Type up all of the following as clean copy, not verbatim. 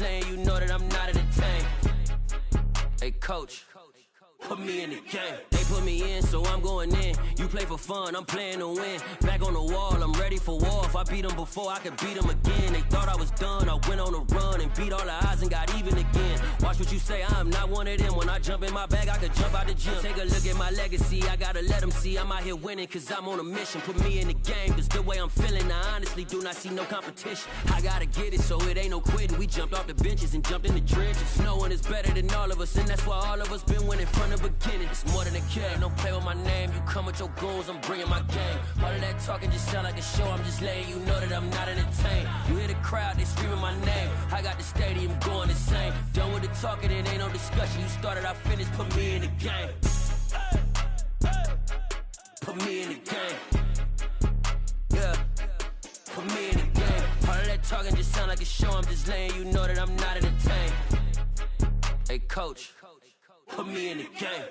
letting you know that I'm not entertained. Hey, coach, put me in the game. They put me in, so I'm going in. You play for fun, I'm playing to win. Back on the wall, I'm ready for war. If I beat them before, I could beat them again. They thought I was done, I went on a run and beat all the odds and got even again. Watch what you say, I'm not one of them. When I jump in my bag, I could jump out the gym. Take a look at my legacy, I gotta let them see I'm out here winning, cause I'm on a mission. Put me in the game, cause the way I'm feeling, I honestly do not see no competition. I gotta get it, so it ain't no quitting. We jumped off the benches and jumped in the trenches. No one is better than all of us, and that's why all of us been winning from the beginning. It's more than a game, don't play with my name. You come with your goons, I'm bringing my game. All of that talking just sound like a show. I'm just letting you know that I'm not entertained. You hear the crowd, they screaming my name. I got the stadium going insane. Done with the talking, it ain't no discussion. You started, I finished, put me in the game. Put me in the game. Yeah, put me in the game. All of that talking just sound like a show. I'm just letting you know that I'm not entertained. Hey, coach, put me in the game.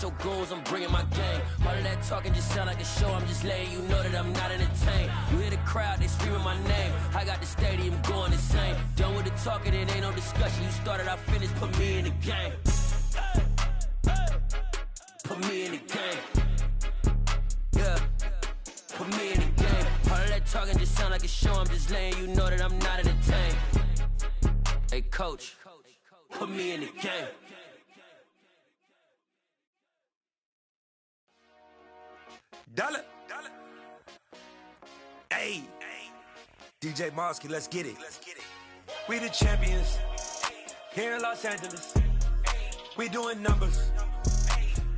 Your goons, I'm bringing my game. All of that talking just sound like a show. I'm just letting you know that I'm not entertained. You hear the crowd, they screaming my name. I got the stadium going insane. Done with the talking, it ain't no discussion. You started, I finished, put me in the game. Put me in the game. Yeah, put me in the game. All of that talking just sound like a show. I'm just letting you know that I'm not entertained. Hey, coach, put me in the game. Dollar. Hey, DJ Mosky, let's get it. We the champions here in Los Angeles. We doing numbers.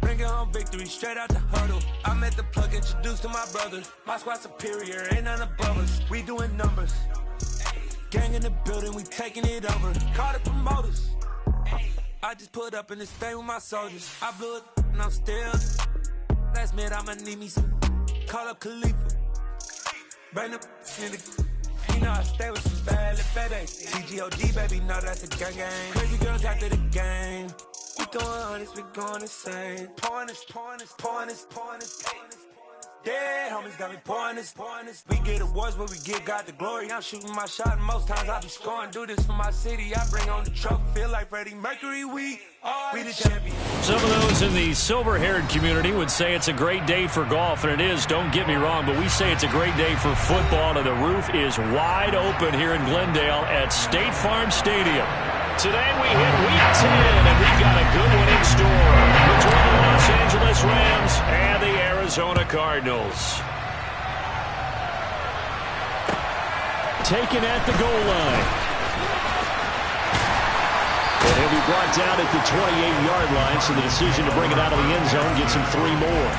Bringing home victory straight out the huddle. I'm at the plug, introduced to my brothers. My squad superior, ain't none above us. We doing numbers. Gang in the building, we taking it over. Call the promoters. I just put up in this thing with my soldiers. I blew it and I'm still. Last minute, I'ma need me some. Call up Khalifa. Bring up nigga. You know I stay with some bad little baby. TGOD, baby, know that's a gang gang. Crazy girls after the game. We going honest, we going insane. Pouring this. Dead homies got me pouring this. We get awards, but we give God the glory. I'm shooting my shot, and most times I be scoring. Do this for my city, I bring on the trophy. Feel like Freddie Mercury, we the champions. Some of those in the silver-haired community would say it's a great day for golf, and it is, don't get me wrong, but we say it's a great day for football, and the roof is wide open here in Glendale at State Farm Stadium. Today we hit week 10, and we've got a good one in store between the Los Angeles Rams and the Arizona Cardinals. Taken at the goal line. And he'll be brought down at the 28-yard line, so the decision to bring it out of the end zone gets him 3 more.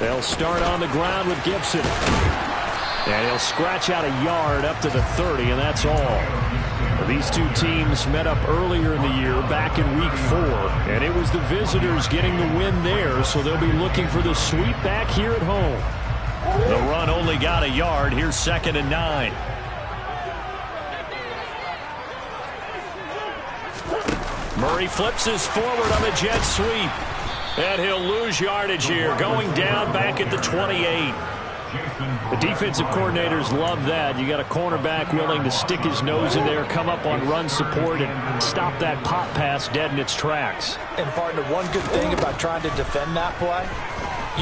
They'll start on the ground with Gibson. And he'll scratch out a yard up to the 30, and that's all. These two teams met up earlier in the year, back in week 4, and it was the visitors getting the win there, so they'll be looking for the sweep back here at home. The run only got a yard. Here's 2nd and 9. Murray flips his forward on the jet sweep. And he'll lose yardage here, going down back at the 28. The defensive coordinators love that. You got a cornerback willing to stick his nose in there, come up on run support, and stop that pop pass dead in its tracks. And partner, one good thing about trying to defend that play,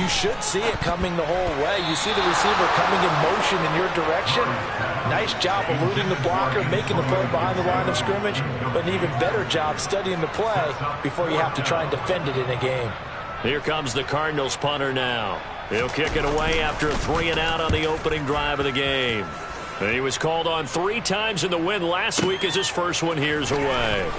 you should see it coming the whole way. You see the receiver coming in motion in your direction. Nice job eluding the blocker, making the play behind the line of scrimmage, but an even better job studying the play before you have to try and defend it in a game. Here comes the Cardinals punter now. He'll kick it away after a 3-and-out on the opening drive of the game. He was called on 3 times in the win last week as his first one here's away.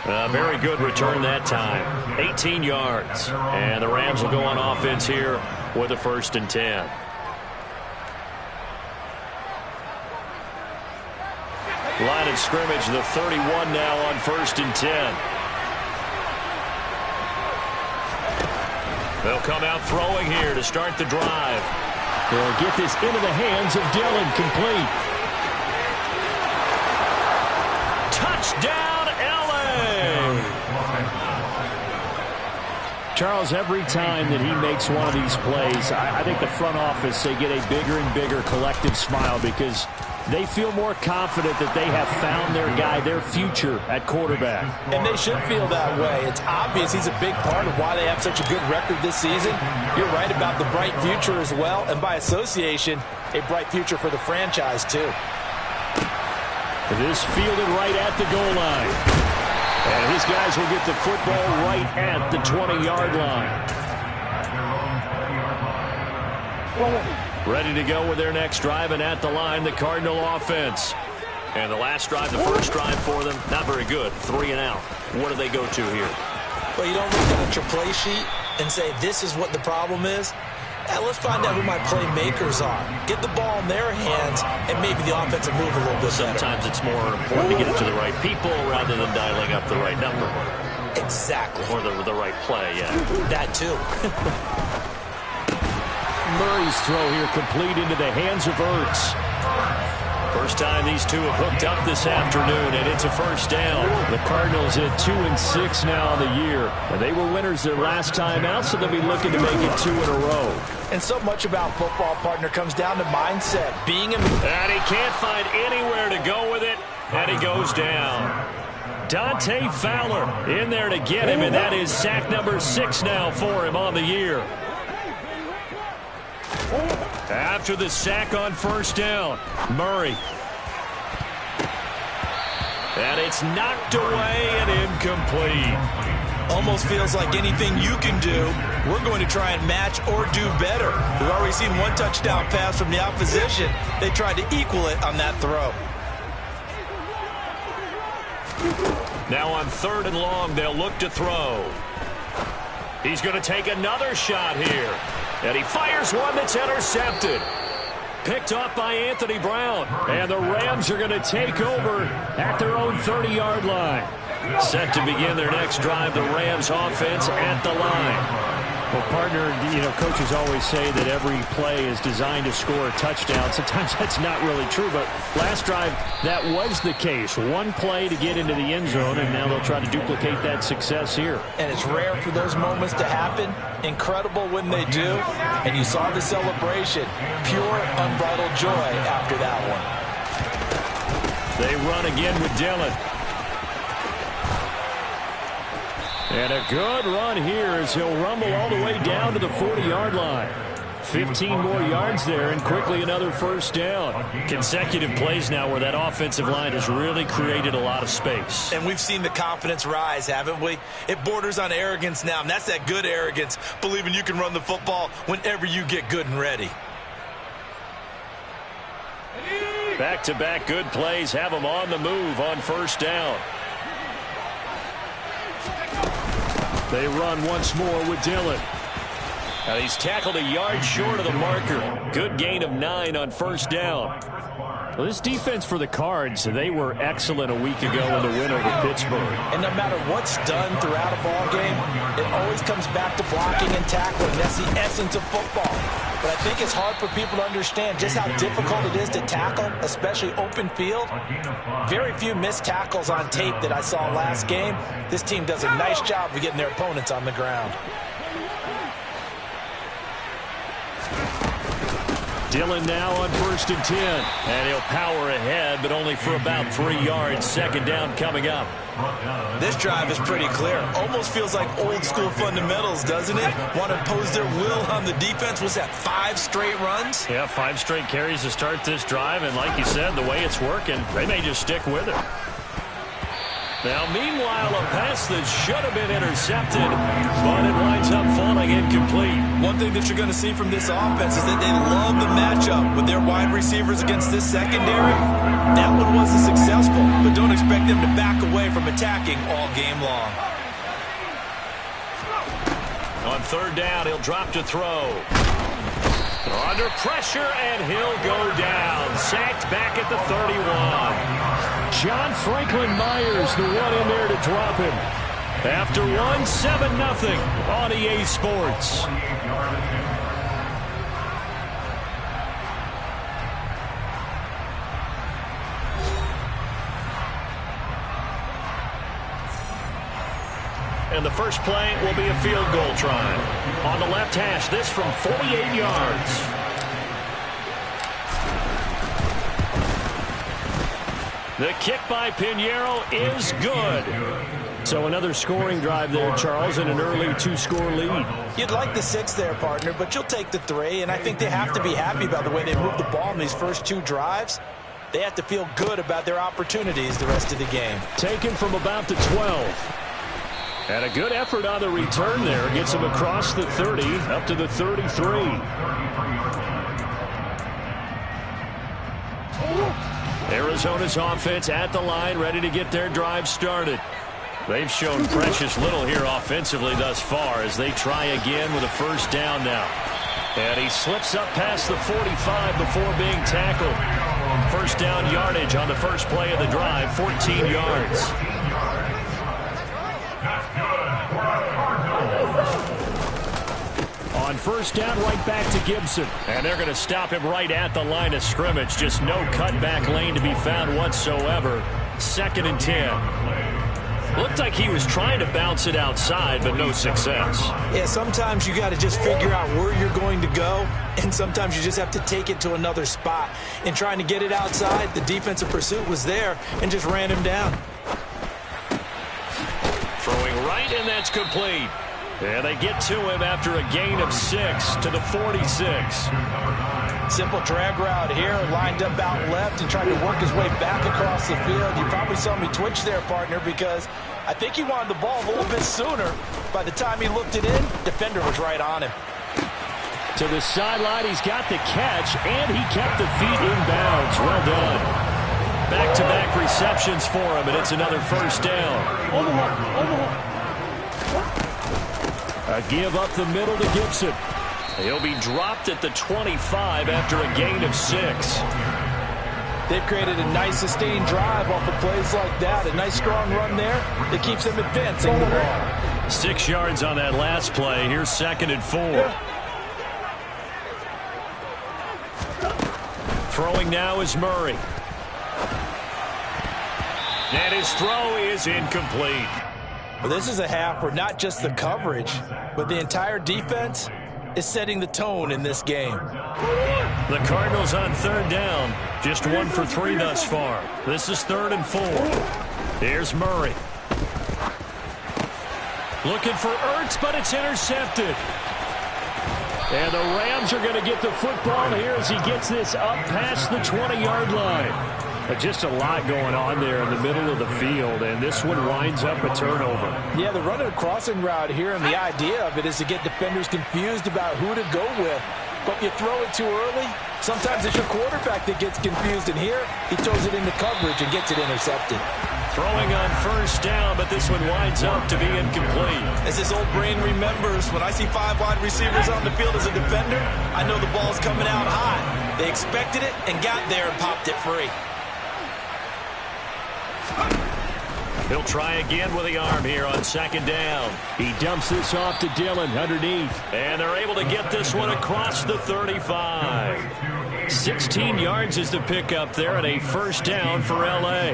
A very good return that time. 18 yards. And the Rams will go on offense here with a 1st and 10. Line of scrimmage, the 31 now on 1st and 10. They'll come out throwing here to start the drive. They'll get this into the hands of Dillon, complete. Touchdown, L.A. Charles, every time that he makes one of these plays, I think the front office, they get a bigger and bigger collective smile because they feel more confident that they have found their guy, their future at quarterback. And they should feel that way. It's obvious he's a big part of why they have such a good record this season. You're right about the bright future as well, and by association, a bright future for the franchise too. This fielded right at the goal line. And his guys will get the football right at the 20-yard line. Ready to go with their next drive, and at the line, the Cardinal offense. And the last drive, the first drive for them, not very good. 3 and out. What do they go to here? Well, you don't look at your play sheet and say, this is what the problem is. Let's find out who my playmakers are. Get the ball in their hands, and maybe the offense will move a little bit better. Sometimes it's more important to get it to the right people rather than dialing up the right number. Exactly. Or the right play, yeah. That too. Murray's throw here complete into the hands of Ertz. First time these two have hooked up this afternoon, and it's a 1st down. The Cardinals at 2-6 now on the year. And they were winners their last time out, so they'll be looking to make it 2 in a row. And so much about football, partner, comes down to mindset. And he can't find anywhere to go with it, and he goes down. Dante Fowler in there to get him, and that is sack number 6 now for him on the year. After the sack on 1st down, Murray. And it's knocked away and incomplete. Almost feels like anything you can do, we're going to try and match or do better. We've already seen 1 touchdown pass from the opposition. They tried to equal it on that throw. Now on 3rd and long, they'll look to throw. He's going to take another shot here. And he fires one that's intercepted. Picked off by Anthony Brown. And the Rams are going to take over at their own 30-yard line. Set to begin their next drive, the Rams offense at the line. Well, partner, coaches always say that every play is designed to score a touchdown. Sometimes that's not really true, but last drive, that was the case. 1 play to get into the end zone, and now they'll try to duplicate that success here. And it's rare for those moments to happen. Incredible when they do. And you saw the celebration. Pure, unbridled joy after that one. They run again with Dillon. And a good run here as he'll rumble all the way down to the 40-yard line. 15 more yards there, and quickly another 1st down. Consecutive plays now where that offensive line has really created a lot of space. And we've seen the confidence rise, haven't we? It borders on arrogance now, and that's that good arrogance, believing you can run the football whenever you get good and ready. Back-to-back good plays have them on the move on 1st down. They run once more with Dillon. Now he's tackled a yard short of the marker. Good gain of 9 on 1st down. Well, this defense for the Cards, they were excellent a week ago in the win over Pittsburgh. And no matter what's done throughout a ball game, it always comes back to blocking and tackling. That's the essence of football. But I think it's hard for people to understand just how difficult it is to tackle, especially open field. Very few missed tackles on tape that I saw last game. This team does a nice job of getting their opponents on the ground. Dillon now on 1st and 10. And he'll power ahead, but only for about 3 yards. 2nd down coming up. This drive is pretty clear. Almost feels like old school fundamentals, doesn't it? Want to impose their will on the defense. Was that 5 straight runs? Yeah, 5 straight carries to start this drive. And like you said, the way it's working, they may just stick with it. Now, meanwhile, a pass that should have been intercepted, but it winds up falling incomplete. One thing that you're going to see from this offense is that they love the matchup with their wide receivers against this secondary. That one wasn't successful, but don't expect them to back away from attacking all game long. On third down, he'll drop to throw. Under pressure, and he'll go down. Sacked back at the 31. John Franklin Myers, the one in there to drop him. After one, 7-0 on EA Sports. And the first play will be a field goal try. On the left hash, this from 48 yards. The kick by Pinheiro is good. So another scoring drive there, Charles, and an early two-score lead. You'd like the 6 there, partner, but you'll take the 3, and I think they have to be happy about the way they moved the ball in these first 2 drives. They have to feel good about their opportunities the rest of the game. Taken from about the 12. And a good effort on the return there. Gets him across the 30, up to the 33. Arizona's offense at the line, ready to get their drive started. They've shown precious little here offensively thus far as they try again with a first down now. And he slips up past the 45 before being tackled. First down yardage on the first play of the drive, 14 yards. On first down, right back to Gibson. And they're going to stop him right at the line of scrimmage. Just no cutback lane to be found whatsoever. 2nd and 10. Looked like he was trying to bounce it outside, but no success. Yeah, sometimes you got to just figure out where you're going to go, and sometimes you just have to take it to another spot. In trying to get it outside, the defensive pursuit was there and just ran him down. Throwing right, and that's complete. And they get to him after a gain of 6 to the 46. Simple drag route here, lined up out left and tried to work his way back across the field. You probably saw me twitch there, partner, because I think he wanted the ball a little bit sooner. By the time he looked it in, defender was right on him. To the sideline, he's got the catch, and he kept the feet in bounds. Well done. Back-to-back receptions for him, and it's another first down. A give up the middle to Gibson. He'll be dropped at the 25 after a gain of 6. They've created a nice sustained drive off of plays like that. A nice strong run there that keeps them advancing the ball. 6 yards on that last play. Here's 2nd and 4. Throwing now is Murray. And his throw is incomplete. Well, this is a half where not just the coverage, but the entire defense is setting the tone in this game. The Cardinals on third down. Just 1 for 3 thus far. This is 3rd and 4. Here's Murray. Looking for Ertz, but it's intercepted. And the Rams are going to get the football here as he gets this up past the 20-yard line. Just a lot going on there in the middle of the field, and this one winds up a turnover. Yeah, they're running a crossing route here, and the idea of it is to get defenders confused about who to go with. But if you throw it too early, sometimes it's your quarterback that gets confused, and here he throws it into coverage and gets it intercepted. Throwing on first down, but this one winds up to be incomplete. As this old brain remembers, when I see 5 wide receivers on the field as a defender, I know the ball's coming out high. They expected it and got there and popped it free. He'll try again with the arm here on 2nd down. He dumps this off to Dillon underneath. And they're able to get this one across the 35. 16 yards is the pickup there and a first down for L.A.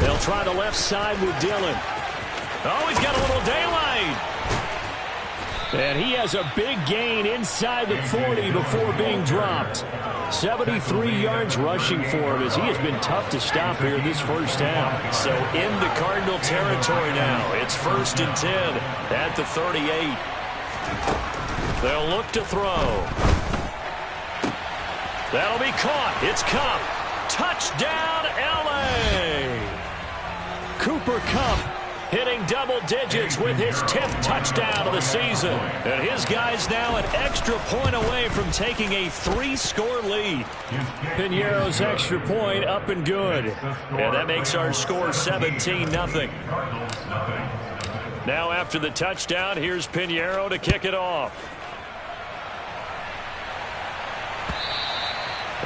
They'll try the left side with Dillon. Oh, he's got a little daylight. And he has a big gain inside the 40 before being dropped. 73 yards rushing for him as he has been tough to stop here this first half. So into Cardinal territory now. It's 1st and 10 at the 38. They'll look to throw. That'll be caught. It's Kupp. Touchdown, L.A. Cooper Kupp hitting double digits with his 10th touchdown of the season. And his guy's now an extra point away from taking a 3-score lead. Piñeiro's extra point up and good. And that makes our score 17-0. Now after the touchdown, here's Piñeiro to kick it off.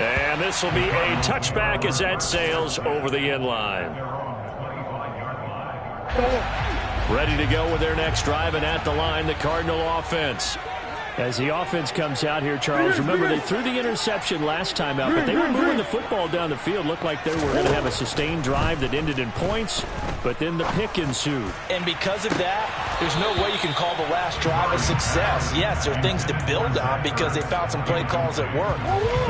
And this will be a touchback as that sails over the end line. Ready to go with their next drive, and at the line, the Cardinal offense. As the offense comes out here, Charles, remember they threw the interception last time out, but they were moving the football down the field. Looked like they were going to have a sustained drive that ended in points, but then the pick ensued. And because of that, there's no way you can call the last drive a success. Yes, there are things to build on because they found some play calls that work.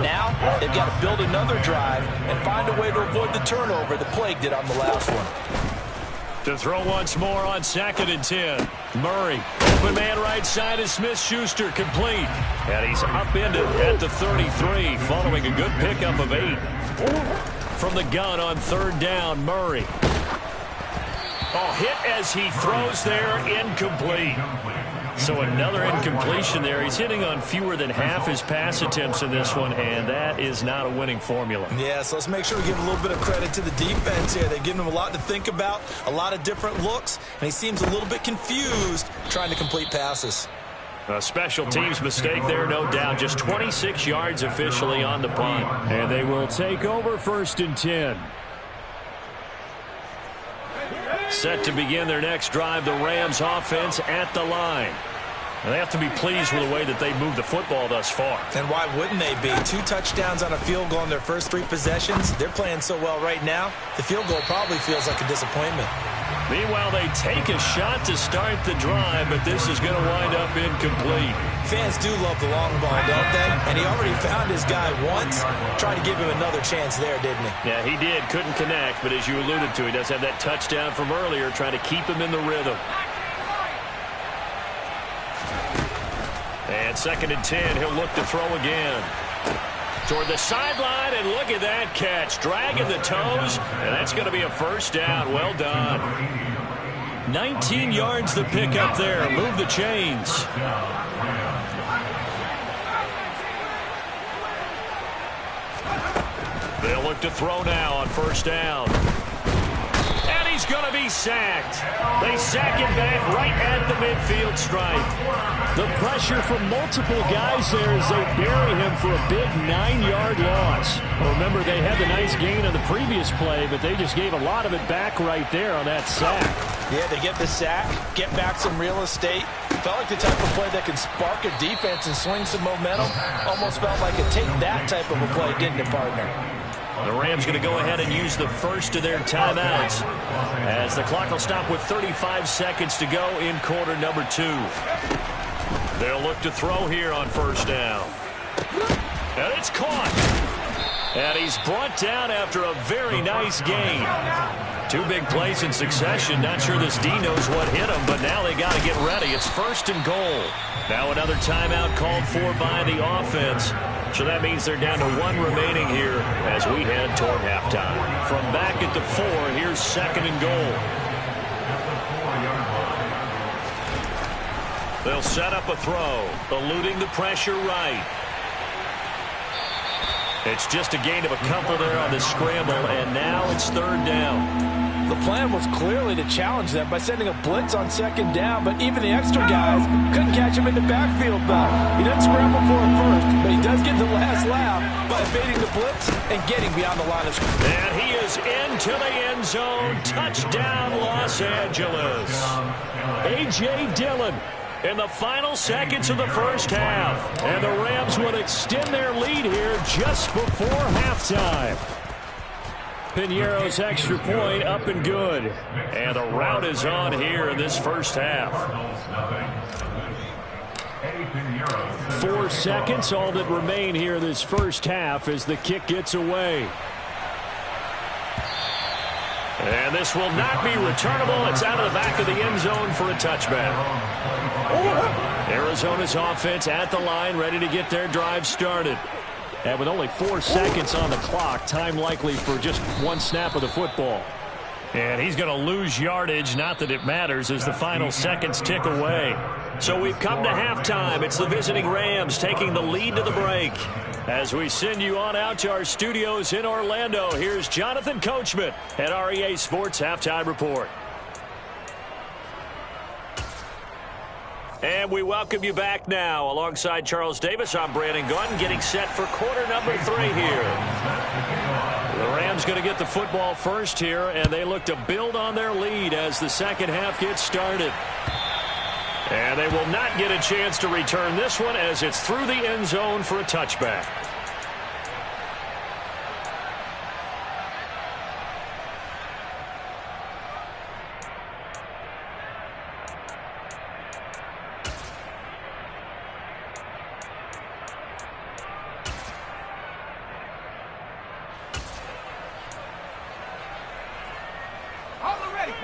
Now, they've got to build another drive and find a way to avoid the turnover the plague did on the last one. To throw once more on 2nd and 10. Murray, open man right side is Smith-Schuster, complete. And he's upended at the 33, following a good pickup of 8. From the gun on 3rd down, Murray. Oh, hit as he throws there, incomplete. So another incompletion there. He's hitting on fewer than half his pass attempts in this one, and that is not a winning formula. Yeah, so let's make sure we give a little bit of credit to the defense here. They're giving him a lot to think about, a lot of different looks, and he seems a little bit confused trying to complete passes. A special teams mistake there, no doubt. Just 26 yards officially on the punt. And they will take over 1st and 10. Set to begin their next drive, the Rams offense at the line. And they have to be pleased with the way that they moved the football thus far. And why wouldn't they be? 2 touchdowns on a field goal in their first 3 possessions. They're playing so well right now, the field goal probably feels like a disappointment. Meanwhile, they take a shot to start the drive, but this is going to wind up incomplete. Fans do love the long ball, don't they? And he already found his guy once. Tried to give him another chance there, didn't he? Yeah, he did. Couldn't connect, but as you alluded to, he does have that touchdown from earlier, trying to keep him in the rhythm. And 2nd and 10, he'll look to throw again. Toward the sideline, and look at that catch. Dragging the toes, and that's going to be a 1st down. Well done. 19 yards the pick up there. Move the chains. They'll look to throw now on 1st down. And he's going to be sacked. They sack him back right at the midfield stripe. The pressure from multiple guys there as they bury him for a big 9-yard loss. Well, remember, they had the nice gain on the previous play, but they just gave a lot of it back right there on that sack. Yeah, they get the sack, get back some real estate. Felt like the type of play that can spark a defense and swing some momentum. Almost felt like a take that type of a play, didn't it, partner? The Rams going to go ahead and use the first of their timeouts as the clock will stop with 35 seconds to go in quarter number 2. They'll look to throw here on 1st down. And it's caught. And he's brought down after a very nice gain. 2 big plays in succession. Not sure this D knows what hit him, but now they got to get ready. It's 1st and goal. Now another timeout called for by the offense. So that means they're down to 1 remaining here as we head toward halftime. From back at the 4, here's 2nd and goal. They'll set up a throw, eluding the pressure right. It's just a gain of a couple there on the scramble, and now it's 3rd down. The plan was clearly to challenge them by sending a blitz on 2nd down, but even the extra guys couldn't catch him in the backfield though. He doesn't scramble for it first, but he does get the last laugh by evading the blitz and getting beyond the line of scrimmage. And he is into the end zone. Touchdown, Los Angeles. A.J. Dillon in the final seconds of the first half. And the Rams would extend their lead here just before halftime. Piñeiro's extra point up and good. And the route is on here in this first half. 4 seconds, all that remain here this 1st half as the kick gets away. And this will not be returnable. It's out of the back of the end zone for a touchback. Arizona's offense at the line, ready to get their drive started. And with only 4 seconds on the clock, time likely for just one snap of the football. And he's going to lose yardage, not that it matters, as the final seconds tick away. So we've come to halftime. It's the visiting Rams taking the lead to the break. As we send you on out to our studios in Orlando, here's Jonathan Coachman at REA Sports Halftime Report. And we welcome you back now. Alongside Charles Davis, I'm Brandon Gunn, getting set for quarter number 3 here. The Rams going to get the football first here, and they look to build on their lead as the second half gets started. And they will not get a chance to return this one as it's through the end zone for a touchback.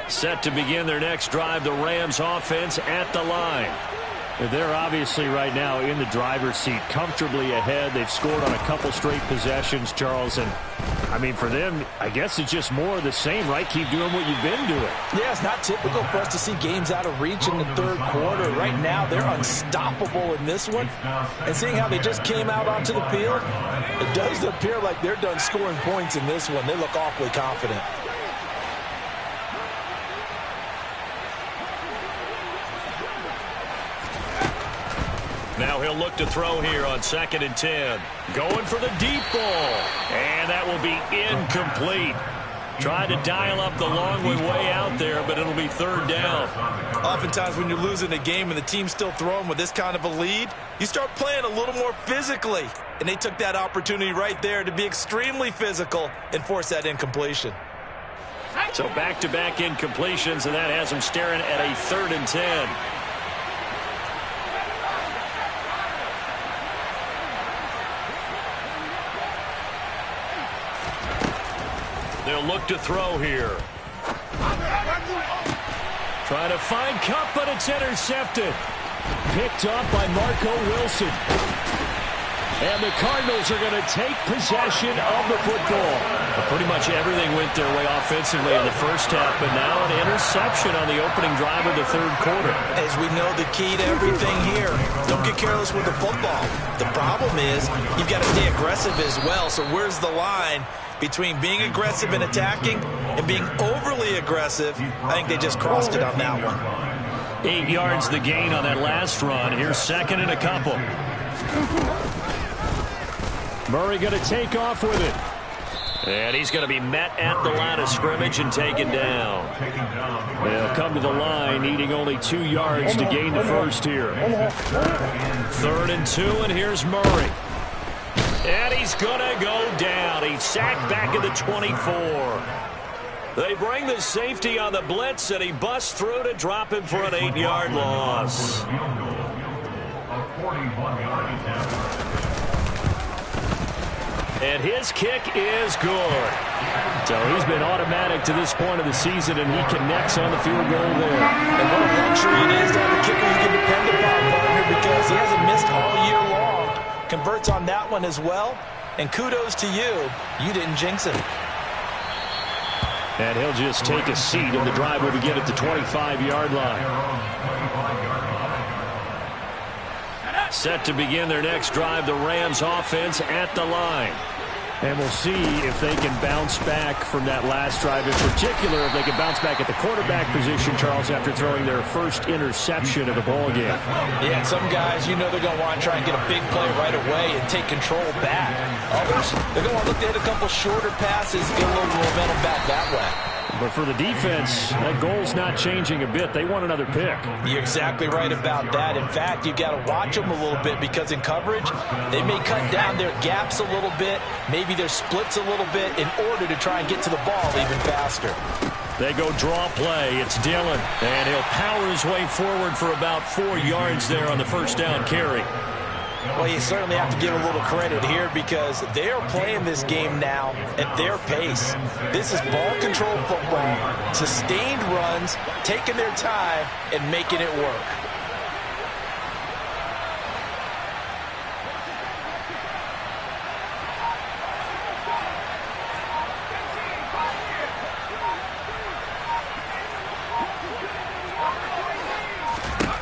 Set to begin their next drive, the Rams offense at the line. They're obviously right now in the driver's seat, comfortably ahead. They've scored on a couple straight possessions, Charles. And, I mean, for them, I guess it's just more of the same, right? Keep doing what you've been doing. Yeah, it's not typical for us to see games out of reach in the third quarter. Right now, they're unstoppable in this one. And seeing how they just came out onto the field, it does appear like they're done scoring points in this one. They look awfully confident. Now he'll look to throw here on 2nd and 10. Going for the deep ball. And that will be incomplete. Tried to dial up the long way out there, but it'll be 3rd down. Oftentimes when you're losing a game and the team's still throwing with this kind of a lead, you start playing a little more physically. And they took that opportunity right there to be extremely physical and force that incompletion. So back-to-back incompletions, and that has them staring at a 3rd and 10. They'll look to throw here. Trying to find Cup, but it's intercepted. Picked up by Marco Wilson. And the Cardinals are going to take possession of the football. Well, pretty much everything went their way offensively in the first half, but now an interception on the opening drive of the third quarter. As we know, the key to everything here, don't get careless with the football. The problem is you've got to stay aggressive as well. So where's the line between being aggressive and attacking and being overly aggressive? I think they just crossed it on that one. 8 yards the gain on that last run. Here's 2nd and a couple. Murray going to take off with it. And he's going to be met at the line of scrimmage and taken down. They'll come to the line, needing only 2 yards to gain the first here. 3rd and 2, and here's Murray. And he's going to go down. He's sacked back at the 24. They bring the safety on the blitz, and he busts through to drop him for an 8-yard loss. And his kick is good. So he's been automatic to this point of the season, and he connects on the field goal there. And what a luxury it is to have a kicker you can depend upon, partner, because he hasn't missed all year long. Converts on that one as well. And kudos to you. You didn't jinx him. And he'll just take a seat, and the drive will begin at the 25-yard line. Set to begin their next drive, the Rams offense at the line. And we'll see if they can bounce back from that last drive. In particular, if they can bounce back at the quarterback position, Charles, after throwing their first interception of the ball game. Yeah, some guys, you know they're going to want to try and get a big play right away and take control back. Others, they're going to want to look to hit a couple shorter passes, get a little momentum back that way. But for the defense, that goal's not changing a bit. They want another pick. You're exactly right about that. In fact, you've got to watch them a little bit because in coverage, they may cut down their gaps a little bit, maybe their splits a little bit in order to try and get to the ball even faster. They go draw play. It's Dillon, and he'll power his way forward for about 4 yards there on the first down carry. Well, you certainly have to give a little credit here because they are playing this game now at their pace. This is ball control football, sustained runs, taking their time, and making it work.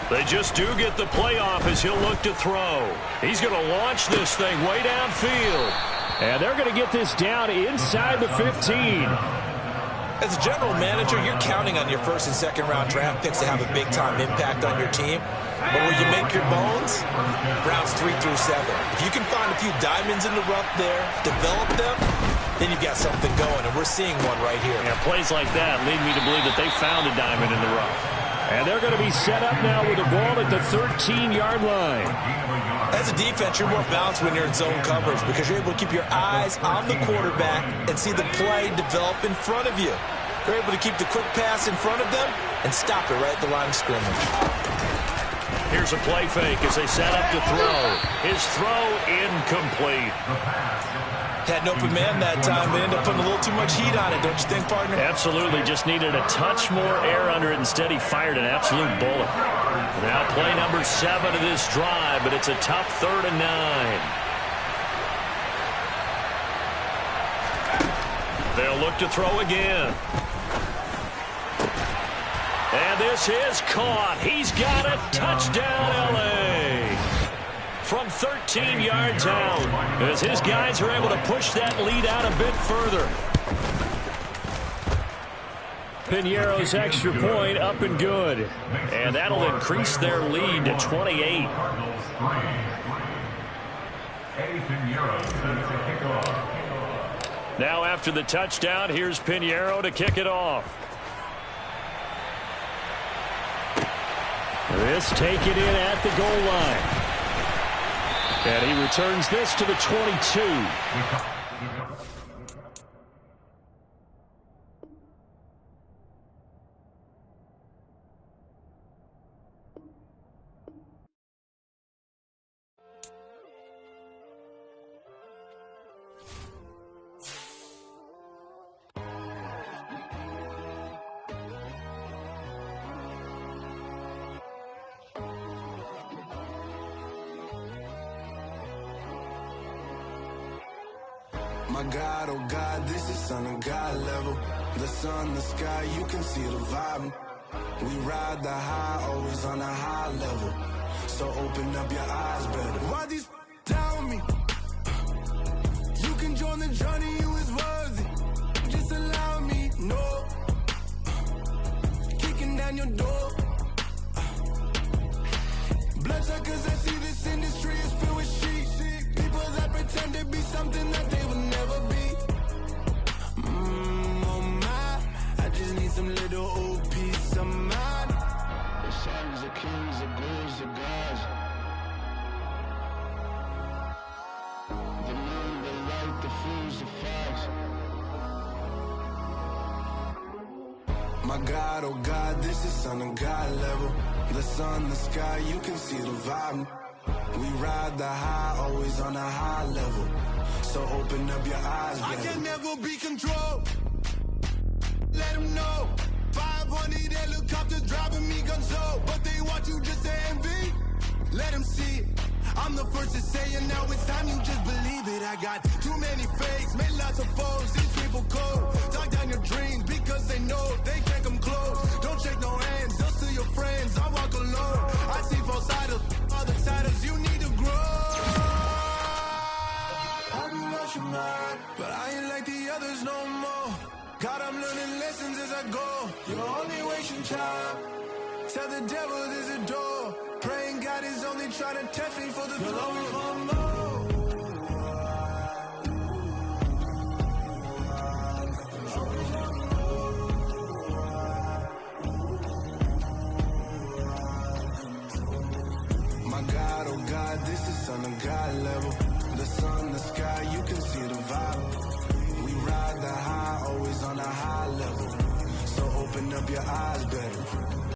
They just do get the playoff as he'll look to throw. He's going to launch this thing way downfield. And they're going to get this down inside the 15. As a general manager, you're counting on your first and second round draft picks to have a big-time impact on your team. But where you make your bones, rounds 3 through 7. If you can find a few diamonds in the rough there, develop them, then you've got something going, and we're seeing one right here. Yeah, plays like that lead me to believe that they found a diamond in the rough. And they're going to be set up now with the ball at the 13-yard line. As a defense, you're more balanced when you're in zone coverage because you're able to keep your eyes on the quarterback and see the play develop in front of you. You're able to keep the quick pass in front of them and stop it right at the line of scrimmage. Here's a play fake as they set up to throw. His throw incomplete. Had an open man that time, but ended up putting a little too much heat on it, don't you think, partner? Absolutely. Just needed a touch more air under it. Instead, he fired an absolute bullet. Now play number 7 of this drive, but it's a tough 3rd and 9. They'll look to throw again. And this is caught. He's got a touchdown, L.A. From 13 yards out, as his guys are able to push that lead out a bit further. Piñeiro's extra point up and good. And that'll increase their lead to 28. Now after the touchdown, here's Piñeiro to kick it off. This taken in at the goal line. And he returns this to the 22. My God, oh God, this is Son of God level. The sun, the sky, you can see the vibe. We ride the high, always on a high level. So open up your eyes better. Why these tell me? You can join the journey, you is worthy. Just allow me, no. Kicking down your door. Bloodsuckers, I see this industry is filled with sheep. People that pretend to be something that they will never be. Oh my, I just need some little old peace of mind. The sons of kings, the boys of gods. The moon, the light, the fools, the facts. My God, oh God, this is Son of God level. The sun, the sky, you can see the vibe. We ride the high, always on a high level. So open up your eyes, baby. I can never be controlled. Let them know. 500 helicopters driving me gunso. But they want you just to envy. Let them see it. I'm the first to say it, now it's time you just believe it. I got too many fakes, made lots of foes. These people cold. Talk down your dreams because they know they can't come close. Don't shake no hands, just to your friends. I walk alone. I see false idols, other titles. You need to grow. I be lost your mind, but I ain't like the others no more. God, I'm learning lessons as I go. You're only wasting time. Tell the devil there's a door. Praying God is only trying to test me for the glory. My God, oh God, this is Son of God level. The sun, the sky, you can see the vibe. We ride the high, always on a high level. So open up your eyes, baby.